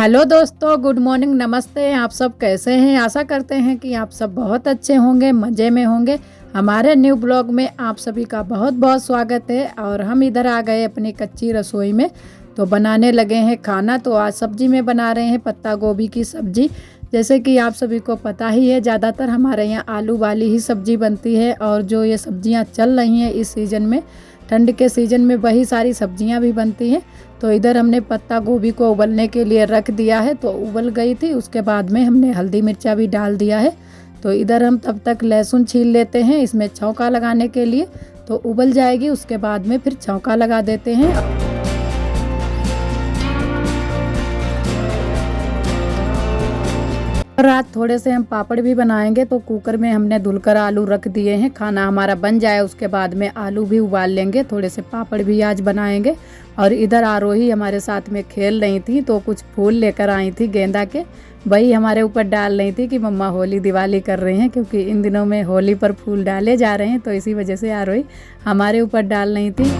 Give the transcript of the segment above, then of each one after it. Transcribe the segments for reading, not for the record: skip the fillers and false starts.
Hello दोस्तों, good morning, नमस्ते। आप सब कैसे हैं? आशा करते हैं कि आप सब बहुत अच्छे होंगे, मज़े में होंगे। हमारे न्यू ब्लॉग में आप सभी का बहुत बहुत स्वागत है। और हम इधर आ गए अपनी कच्ची रसोई में, तो बनाने लगे हैं खाना। तो आज सब्जी में बना रहे हैं पत्ता गोभी की सब्जी। जैसे कि आप सभी को पता ही है, ज़्यादातर हमारे यहाँ आलू वाली ही सब्जी बनती है। और जो ये सब्जियाँ चल रही हैं इस सीज़न में, ठंड के सीज़न में, वही सारी सब्जियां भी बनती हैं। तो इधर हमने पत्ता गोभी को उबलने के लिए रख दिया है, तो उबल गई थी। उसके बाद में हमने हल्दी मिर्चा भी डाल दिया है। तो इधर हम तब तक लहसुन छील लेते हैं इसमें छौंका लगाने के लिए। तो उबल जाएगी, उसके बाद में फिर छौंका लगा देते हैं। और आज थोड़े से हम पापड़ भी बनाएंगे। तो कुकर में हमने धुलकर आलू रख दिए हैं, खाना हमारा बन जाए उसके बाद में आलू भी उबाल लेंगे। थोड़े से पापड़ भी आज बनाएंगे। और इधर आरोही हमारे साथ में खेल रही थी, तो कुछ फूल लेकर आई थी गेंदा के। वही हमारे ऊपर डाल रही थी कि मम्मा होली दिवाली कर रहे हैं, क्योंकि इन दिनों में होली पर फूल डाले जा रहे हैं। तो इसी वजह से आरोही हमारे ऊपर डाल रही थी।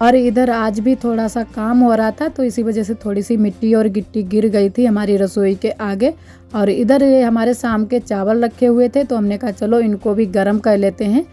और इधर आज भी थोड़ा सा काम हो रहा था, तो इसी वजह से थोड़ी सी मिट्टी और गिट्टी गिर गई थी हमारी रसोई के आगे। और इधर ये हमारे शाम के चावल रखे हुए थे, तो हमने कहा चलो इनको भी गर्म कर लेते हैं,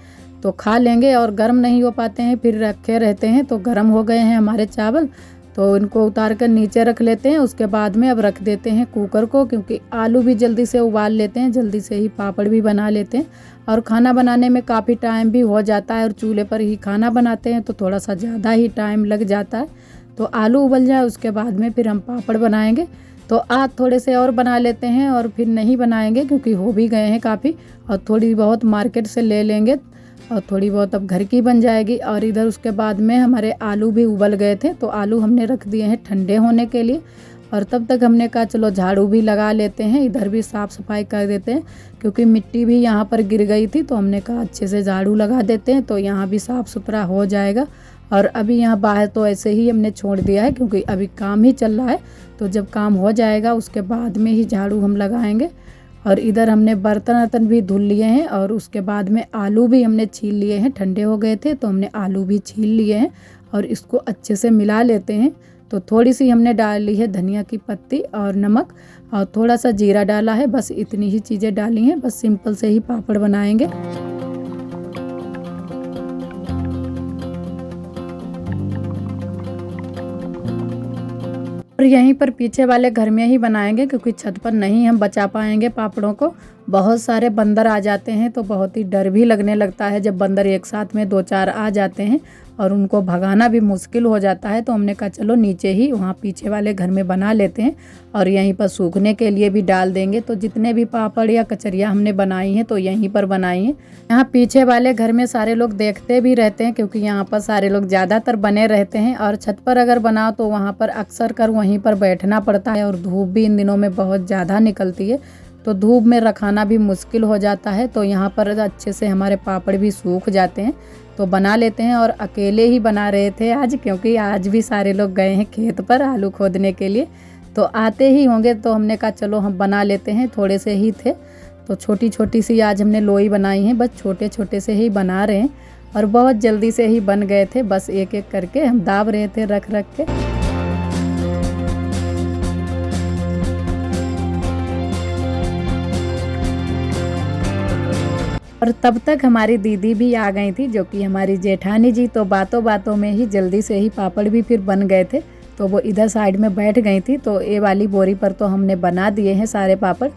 तो खा लेंगे। और गर्म नहीं हो पाते हैं, फिर रखे रहते हैं। तो गर्म हो गए हैं हमारे चावल, तो इनको उतार कर नीचे रख लेते हैं। उसके बाद में अब रख देते हैं कुकर को, क्योंकि आलू भी जल्दी से उबाल लेते हैं, जल्दी से ही पापड़ भी बना लेते हैं। और खाना बनाने में काफ़ी टाइम भी हो जाता है, और चूल्हे पर ही खाना बनाते हैं तो थोड़ा सा ज़्यादा ही टाइम लग जाता है। तो आलू उबल जाए उसके बाद में फिर हम पापड़ बनाएंगे। तो आज थोड़े से और बना लेते हैं, और फिर नहीं बनाएंगे क्योंकि हो भी गए हैं काफ़ी। और थोड़ी बहुत मार्केट से ले लेंगे, और थोड़ी बहुत अब घर की बन जाएगी। और इधर उसके बाद में हमारे आलू भी उबल गए थे, तो आलू हमने रख दिए हैं ठंडे होने के लिए। और तब तक हमने कहा चलो झाड़ू भी लगा लेते हैं, इधर भी साफ़ सफाई कर देते हैं, क्योंकि मिट्टी भी यहाँ पर गिर गई थी। तो हमने कहा अच्छे से झाड़ू लगा देते हैं, तो यहाँ भी साफ़ सुथरा हो जाएगा। और अभी यहाँ बाहर तो ऐसे ही हमने छोड़ दिया है, क्योंकि अभी काम ही चल रहा है। तो जब काम हो जाएगा उसके बाद में ही झाड़ू हम लगाएंगे। और इधर हमने बर्तन वर्तन भी धुल लिए हैं, और उसके बाद में आलू भी हमने छील लिए हैं। ठंडे हो गए थे तो हमने आलू भी छील लिए हैं, और इसको अच्छे से मिला लेते हैं। तो थोड़ी सी हमने डाल ली है धनिया की पत्ती और नमक, और थोड़ा सा जीरा डाला है। बस इतनी ही चीज़ें डाली हैं, बस सिंपल से ही पापड़ बनाएंगे। और यहीं पर पीछे वाले घर में ही बनाएंगे, क्योंकि छत पर नहीं हम बचा पाएंगे पापड़ों को। बहुत सारे बंदर आ जाते हैं, तो बहुत ही डर भी लगने लगता है जब बंदर एक साथ में 2-4 आ जाते हैं, और उनको भगाना भी मुश्किल हो जाता है। तो हमने कहा चलो नीचे ही वहाँ पीछे वाले घर में बना लेते हैं, और यहीं पर सूखने के लिए भी डाल देंगे। तो जितने भी पापड़ या कचरियाँ हमने बनाई हैं तो यहीं पर बनाई हैं। यहाँ पीछे वाले घर में सारे लोग देखते भी रहते हैं, क्योंकि यहाँ पर सारे लोग ज़्यादातर बने रहते हैं। और छत पर अगर बनाओ तो वहाँ पर अक्सर कर वहीं पर बैठना पड़ता है, और धूप भी इन दिनों में बहुत ज़्यादा निकलती है, तो धूप में रखाना भी मुश्किल हो जाता है। तो यहाँ पर अच्छे से हमारे पापड़ भी सूख जाते हैं, तो बना लेते हैं। और अकेले ही बना रहे थे आज, क्योंकि आज भी सारे लोग गए हैं खेत पर आलू खोदने के लिए, तो आते ही होंगे। तो हमने कहा चलो हम बना लेते हैं, थोड़े से ही थे। तो छोटी छोटी सी आज हमने लोई बनाई है, बस छोटे छोटे से ही बना रहे हैं, और बहुत जल्दी से ही बन गए थे। बस एक एक करके हम दाब रहे थे रख रख के। और तब तक हमारी दीदी भी आ गई थी, जो कि हमारी जेठानी जी। तो बातों बातों में ही जल्दी से ही पापड़ भी फिर बन गए थे, तो वो इधर साइड में बैठ गई थी। तो ये वाली बोरी पर तो हमने बना दिए हैं सारे पापड़,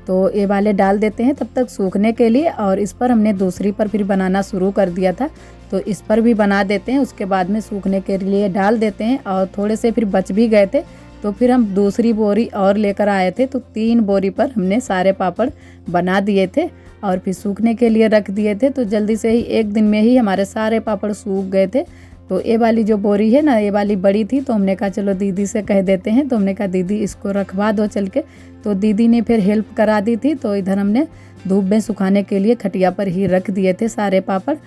तो ये वाले डाल देते हैं तब तक सूखने के लिए। और इस पर हमने दूसरी पर फिर बनाना शुरू कर दिया था, तो इस पर भी बना देते हैं, उसके बाद में सूखने के लिए डाल देते हैं। और थोड़े से फिर बच भी गए थे, तो फिर हम दूसरी बोरी और लेकर आए थे, तो 3 बोरी पर हमने सारे पापड़ बना दिए थे, और फिर सूखने के लिए रख दिए थे। तो जल्दी से ही एक दिन में ही हमारे सारे पापड़ सूख गए थे। तो ये वाली जो बोरी है ना, ये वाली बड़ी थी, तो हमने कहा चलो दीदी से कह देते हैं। तो हमने कहा दीदी इसको रखवा दो चल के, तो दीदी ने फिर हेल्प करा दी थी। तो इधर हमने धूप में सुखाने के लिए खटिया पर ही रख दिए थे सारे पापड़।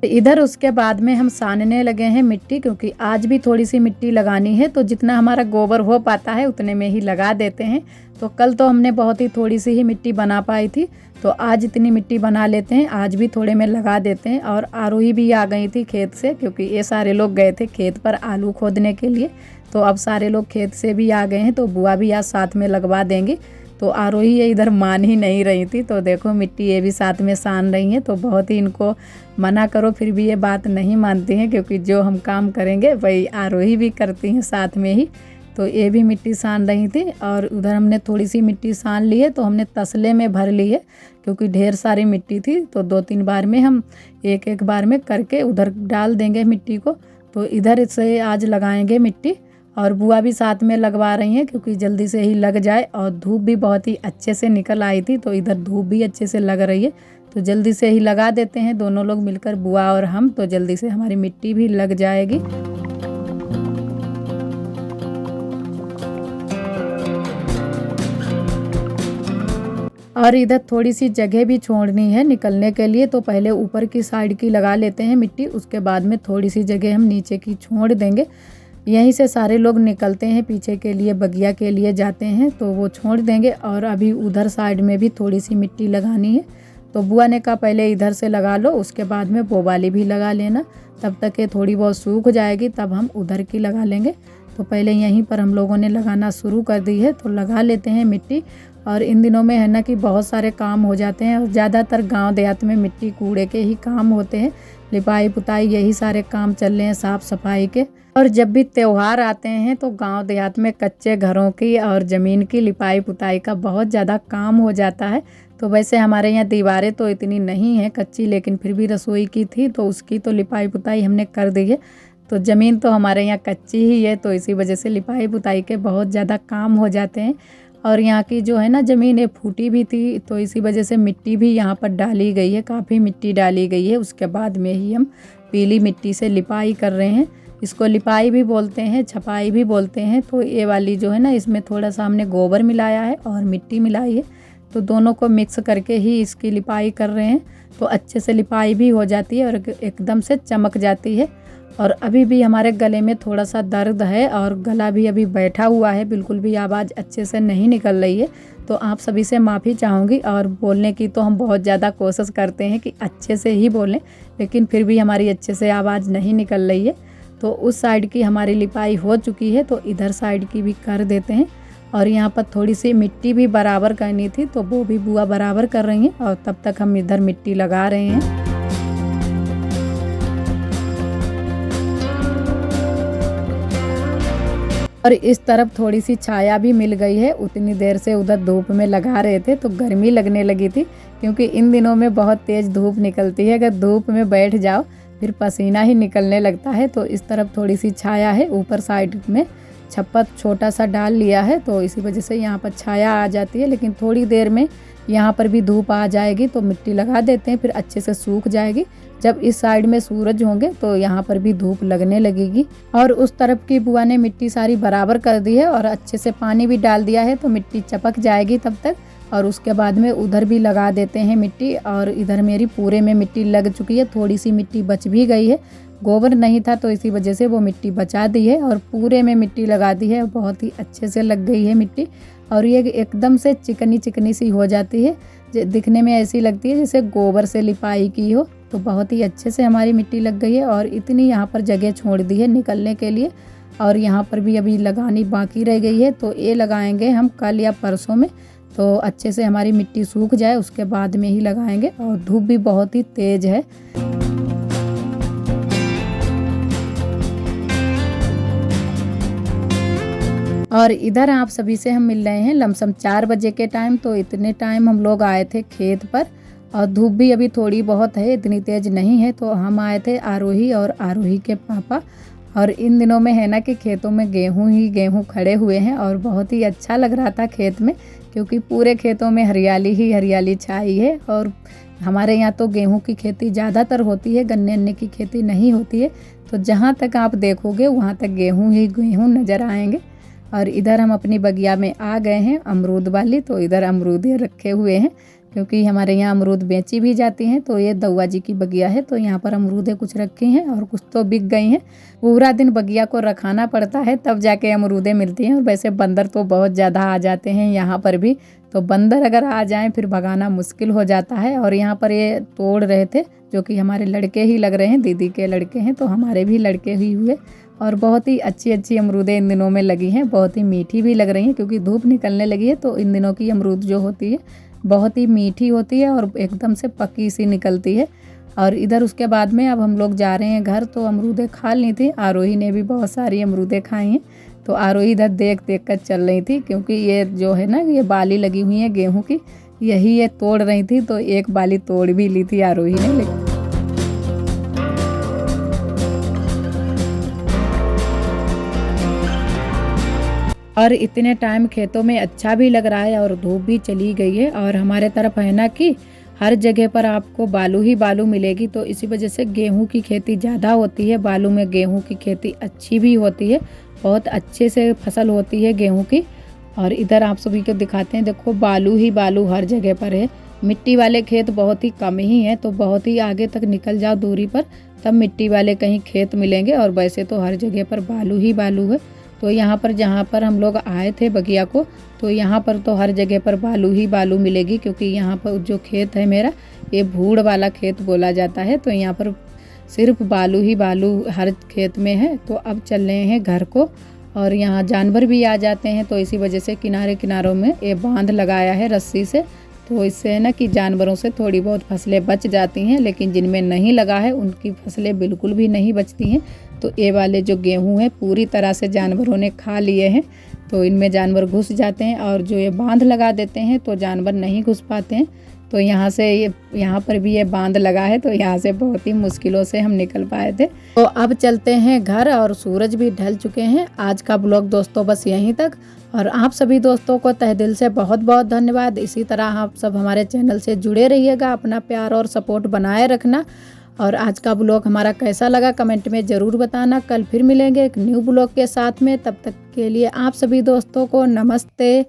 इधर उसके बाद में हम सानने लगे हैं मिट्टी, क्योंकि आज भी थोड़ी सी मिट्टी लगानी है, तो जितना हमारा गोबर हो पाता है उतने में ही लगा देते हैं। तो कल तो हमने बहुत ही थोड़ी सी ही मिट्टी बना पाई थी, तो आज इतनी मिट्टी बना लेते हैं, आज भी थोड़े में लगा देते हैं। और आरोही भी आ गई थी खेत से, क्योंकि ये सारे लोग गए थे खेत पर आलू खोदने के लिए, तो अब सारे लोग खेत से भी आ गए हैं, तो बुआ भी आज साथ में लगवा देंगी। तो आरोही ये इधर मान ही नहीं रही थी, तो देखो मिट्टी ये भी साथ में सान रही हैं। तो बहुत ही इनको मना करो फिर भी ये बात नहीं मानती हैं, क्योंकि जो हम काम करेंगे वही आरोही भी करती हैं साथ में ही। तो ये भी मिट्टी सान रही थी, और उधर हमने थोड़ी सी मिट्टी सान ली है, तो हमने तसले में भर ली है, क्योंकि ढेर सारी मिट्टी थी। तो 2-3 बार में हम एक एक बार में करके उधर डाल देंगे मिट्टी को। तो इधर से आज लगाएंगे मिट्टी, और बुआ भी साथ में लगवा रही हैं, क्योंकि जल्दी से ही लग जाए। और धूप भी बहुत ही अच्छे से निकल आई थी, तो इधर धूप भी अच्छे से लग रही है, तो जल्दी से ही लगा देते हैं दोनों लोग मिलकर, बुआ और हम, तो जल्दी से हमारी मिट्टी भी लग जाएगी। और इधर थोड़ी सी जगह भी छोड़नी है निकलने के लिए, तो पहले ऊपर की साइड की लगा लेते हैं मिट्टी, उसके बाद में थोड़ी सी जगह हम नीचे की छोड़ देंगे। यहीं से सारे लोग निकलते हैं पीछे के लिए, बगिया के लिए जाते हैं, तो वो छोड़ देंगे। और अभी उधर साइड में भी थोड़ी सी मिट्टी लगानी है, तो बुआ ने कहा पहले इधर से लगा लो, उसके बाद में वो वाली भी लगा लेना, तब तक ये थोड़ी बहुत सूख जाएगी, तब हम उधर की लगा लेंगे। तो पहले यहीं पर हम लोगों ने लगाना शुरू कर दी है, तो लगा लेते हैं मिट्टी। और इन दिनों में है ना कि बहुत सारे काम हो जाते हैं, और ज़्यादातर गांव देहात में मिट्टी कूड़े के ही काम होते हैं, लिपाई पुताई यही सारे काम चल रहे हैं, साफ़ सफाई के। और जब भी त्यौहार आते हैं तो गांव देहात में कच्चे घरों की और ज़मीन की लिपाई पुताई का बहुत ज़्यादा काम हो जाता है। तो वैसे हमारे यहाँ दीवारें तो इतनी नहीं हैं कच्ची, लेकिन फिर भी रसोई की थी, तो उसकी तो लिपाई पुताई हमने कर दी है। तो ज़मीन तो हमारे यहाँ कच्ची ही है, तो इसी वजह से लिपाई पुताई के बहुत ज़्यादा काम हो जाते हैं। और यहाँ की जो है ना ज़मीन, ये फूटी भी थी, तो इसी वजह से मिट्टी भी यहाँ पर डाली गई है, काफ़ी मिट्टी डाली गई है। उसके बाद में ही हम पीली मिट्टी से लिपाई कर रहे हैं। इसको लिपाई भी बोलते हैं, छपाई भी बोलते हैं। तो ये वाली जो है ना, इसमें थोड़ा सा हमने गोबर मिलाया है और मिट्टी मिलाई है, तो दोनों को मिक्स करके ही इसकी लिपाई कर रहे हैं। तो अच्छे से लिपाई भी हो जाती है और एकदम से चमक जाती है। और अभी भी हमारे गले में थोड़ा सा दर्द है, और गला भी अभी बैठा हुआ है, बिल्कुल भी आवाज़ अच्छे से नहीं निकल रही है। तो आप सभी से माफ़ी चाहूँगी। और बोलने की तो हम बहुत ज़्यादा कोशिश करते हैं कि अच्छे से ही बोलें, लेकिन फिर भी हमारी अच्छे से आवाज़ नहीं निकल रही है। तो उस साइड की हमारी लिपाई हो चुकी है, तो इधर साइड की भी कर देते हैं। और यहाँ पर थोड़ी सी मिट्टी भी बराबर करनी थी, तो वो भी बुआ बराबर कर रही हैं, और तब तक हम इधर मिट्टी लगा रहे हैं। और इस तरफ थोड़ी सी छाया भी मिल गई है, उतनी देर से उधर धूप में लगा रहे थे तो गर्मी लगने लगी थी, क्योंकि इन दिनों में बहुत तेज़ धूप निकलती है। अगर धूप में बैठ जाओ फिर पसीना ही निकलने लगता है। तो इस तरफ थोड़ी सी छाया है, ऊपर साइड में छप्पर छोटा सा डाल लिया है, तो इसी वजह से यहाँ पर छाया आ जाती है। लेकिन थोड़ी देर में यहाँ पर भी धूप आ जाएगी, तो मिट्टी लगा देते हैं, फिर अच्छे से सूख जाएगी। जब इस साइड में सूरज होंगे तो यहाँ पर भी धूप लगने लगेगी। और उस तरफ की बुआ ने मिट्टी सारी बराबर कर दी है, और अच्छे से पानी भी डाल दिया है, तो मिट्टी चपक जाएगी तब तक। और उसके बाद में उधर भी लगा देते हैं मिट्टी। और इधर मेरी पूरे में मिट्टी लग चुकी है, थोड़ी सी मिट्टी बच भी गई है, गोबर नहीं था तो इसी वजह से वो मिट्टी बचा दी है, और पूरे में मिट्टी लगा दी है। बहुत ही अच्छे से लग गई है मिट्टी, और ये एकदम से चिकनी चिकनी सी हो जाती है, दिखने में ऐसी लगती है जैसे गोबर से लिपाई की हो। तो बहुत ही अच्छे से हमारी मिट्टी लग गई है, और इतनी यहाँ पर जगह छोड़ दी है निकलने के लिए। और यहाँ पर भी अभी लगानी बाकी रह गई है, तो ये लगाएंगे हम कल या परसों में, तो अच्छे से हमारी मिट्टी सूख जाए उसके बाद में ही लगाएंगे। और धूप भी बहुत ही तेज़ है। और इधर आप सभी से हम मिल रहे हैं लमसम 4 बजे के टाइम। तो इतने टाइम हम लोग आए थे खेत पर, और धूप भी अभी थोड़ी बहुत है, इतनी तेज़ नहीं है। तो हम आए थे आरोही और आरोही के पापा। और इन दिनों में है ना कि खेतों में गेहूँ खड़े हुए हैं, और बहुत ही अच्छा लग रहा था खेत में, क्योंकि पूरे खेतों में हरियाली ही हरियाली छाई है। और हमारे यहाँ तो गेहूँ की खेती ज़्यादातर होती है, गन्ने अन्ने की खेती नहीं होती है। तो जहाँ तक आप देखोगे वहाँ तक गेहूँ ही गेहूँ नज़र आएंगे। और इधर हम अपनी बगिया में आ गए हैं अमरूद वाली, तो इधर अमरूद रखे हुए हैं, क्योंकि हमारे यहाँ अमरूद बेची भी जाती हैं। तो ये दौआ जी की बगिया है, तो यहाँ पर अमरूदें कुछ रखी हैं और कुछ तो बिक गई हैं। पूरा दिन बगिया को रखाना पड़ता है तब जाके अमरूदें मिलती हैं। और वैसे बंदर तो बहुत ज़्यादा आ जाते हैं यहाँ पर भी, तो बंदर अगर आ जाएं फिर भगाना मुश्किल हो जाता है। और यहाँ पर ये तोड़ रहे थे, जो कि हमारे लड़के ही लग रहे हैं, दीदी के लड़के हैं, तो हमारे भी लड़के ही हुए। और बहुत ही अच्छी अच्छी अमरूदें इन दिनों में लगी हैं, बहुत ही मीठी भी लग रही हैं, क्योंकि धूप निकलने लगी है। तो इन दिनों की अमरूद जो होती है बहुत ही मीठी होती है और एकदम से पकी सी निकलती है। और इधर उसके बाद में अब हम लोग जा रहे हैं घर। तो अमरूदें खा ली थी, आरोही ने भी बहुत सारी अमरूदें खाई हैं। तो आरोही इधर देख देख कर चल रही थी, क्योंकि ये जो है ना, ये बाली लगी हुई है गेहूं की, यही ये तोड़ रही थी। तो एक बाली तोड़ भी ली थी आरोही ने। लेकिन और इतने टाइम खेतों में अच्छा भी लग रहा है और धूप भी चली गई है। और हमारे तरफ है ना कि हर जगह पर आपको बालू ही बालू मिलेगी, तो इसी वजह से गेहूं की खेती ज़्यादा होती है। बालू में गेहूं की खेती अच्छी भी होती है, बहुत अच्छे से फसल होती है गेहूं की। और इधर आप सभी को दिखाते हैं, देखो बालू ही बालू हर जगह पर है। मिट्टी वाले खेत बहुत ही कम ही हैं, तो बहुत ही आगे तक निकल जाओ दूरी पर तब मिट्टी वाले कहीं खेत मिलेंगे। और वैसे तो हर जगह पर बालू ही बालू है। तो यहाँ पर जहाँ पर हम लोग आए थे बगिया को, तो यहाँ पर तो हर जगह पर बालू ही बालू मिलेगी, क्योंकि यहाँ पर जो खेत है मेरा, ये भूड़ वाला खेत बोला जाता है। तो यहाँ पर सिर्फ बालू ही बालू हर खेत में है। तो अब चल रहे हैं घर को। और यहाँ जानवर भी आ जाते हैं, तो इसी वजह से किनारे किनारों में ये बांध लगाया है रस्सी से। तो इससे है ना कि जानवरों से थोड़ी बहुत फसलें बच जाती हैं, लेकिन जिनमें नहीं लगा है उनकी फसलें बिल्कुल भी नहीं बचती हैं। तो ये वाले जो गेहूं है पूरी तरह से जानवरों ने खा लिए हैं, तो इनमें जानवर घुस जाते हैं। और जो ये बांध लगा देते हैं तो जानवर नहीं घुस पाते हैं। तो यहाँ पर भी ये बांध लगा है, तो यहाँ से बहुत ही मुश्किलों से हम निकल पाए थे। तो अब चलते हैं घर, और सूरज भी ढल चुके हैं। आज का ब्लॉग दोस्तों बस यहीं तक। और आप सभी दोस्तों को तहे दिल से बहुत बहुत धन्यवाद। इसी तरह आप सब हमारे चैनल से जुड़े रहिएगा, अपना प्यार और सपोर्ट बनाए रखना। और आज का ब्लॉग हमारा कैसा लगा कमेंट में ज़रूर बताना। कल फिर मिलेंगे एक न्यू ब्लॉग के साथ में, तब तक के लिए आप सभी दोस्तों को नमस्ते।